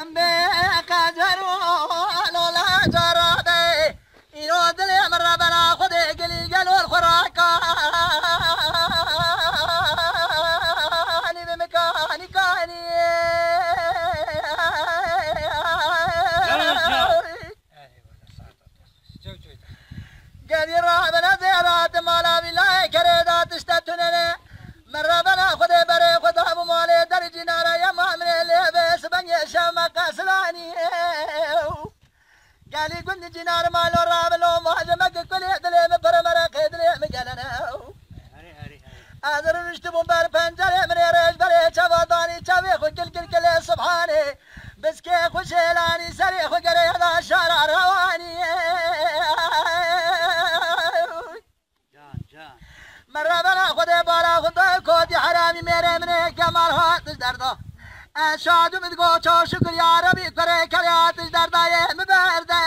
أمي كجرو لولا جرابي يرود لي مرة بنا خدي قلي قالوا الخراكة أني بمكاني كاني قال يرابنا زيارات مالا بالله كريدات اشتتنني مرة بنا خدي بري خد أبو مالي درجي نارا يا مامني اللي بيس بني شامك كسلاني قال لي قلني جنار مالو رابلو مهاجمك كل يدلي مبرمرة قيدلي مقالنا أذر نشتبون بار بنجري من يريج بري شبطاني شبي خو كل سبحاني بس كي خو شيلاني سري خو قري هذا الشارع رواني مرة بنا خدي بالا خدي كودي حرامي ميري مني كمال هات دردو أشاد مدقو شو شكر يا ربي كري كريات درداي مبردو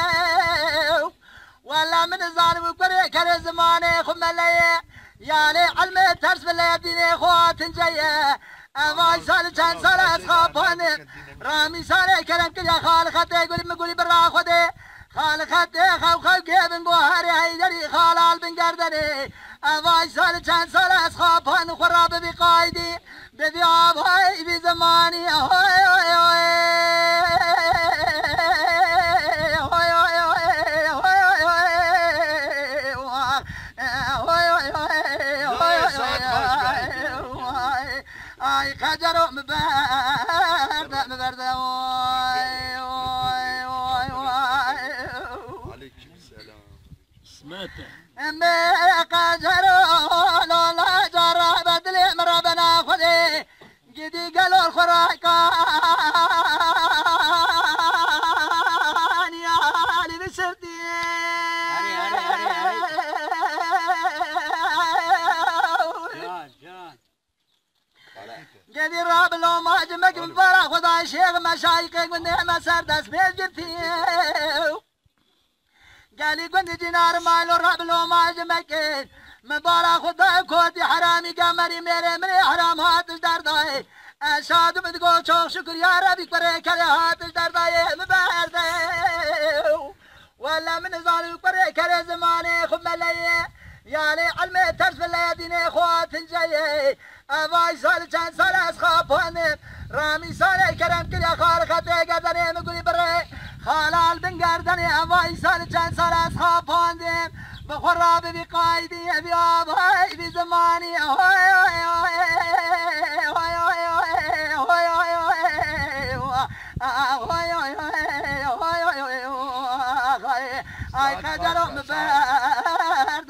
ولا من الظالم كري كري زماني خملي يا لي علمي ترس بالله ديني خوات جايه أما سال كان سال أصحابني رامي سال كلام كل خال خدي يقول مقولي برا خدي خال خدي خو جيبن بوهري هيدري خال بن قردني أما سال كان سال أصحابني خراب بقايدي بذياب هاي بزماني هاي هاي هاي خجروا مبرد عليك السلام سمعته امي خجروا لولا جرى بدلي من ربنا خذي قدي قالوا الخراكان يا علي بسردي قدي راب لو ما جمك بفرح خدا شيخ مشايخك والنعمة سردس بيجتي قالي قندي جنار مالو راب لو ما جمك مبارك خدا كودي حرامي قمري ميري مني حرام هاتش درداي أشاد مدقو شوق شكر يا ربي كري كري هاتش درداي مبردي ولا من ظالم كري كري زماني خملي يا لي علمي ترس بالله ديني خوات جاي أباي سال كان سال أصحابني رامي سال كرم كل خال خطي قدري مقولي بري خالال بن قردني أباي سال كان سال أصحابني بخراب بقايدي أبي أباي بزماني هاي هاي هاي هاي هاي هاي خجروا مبرد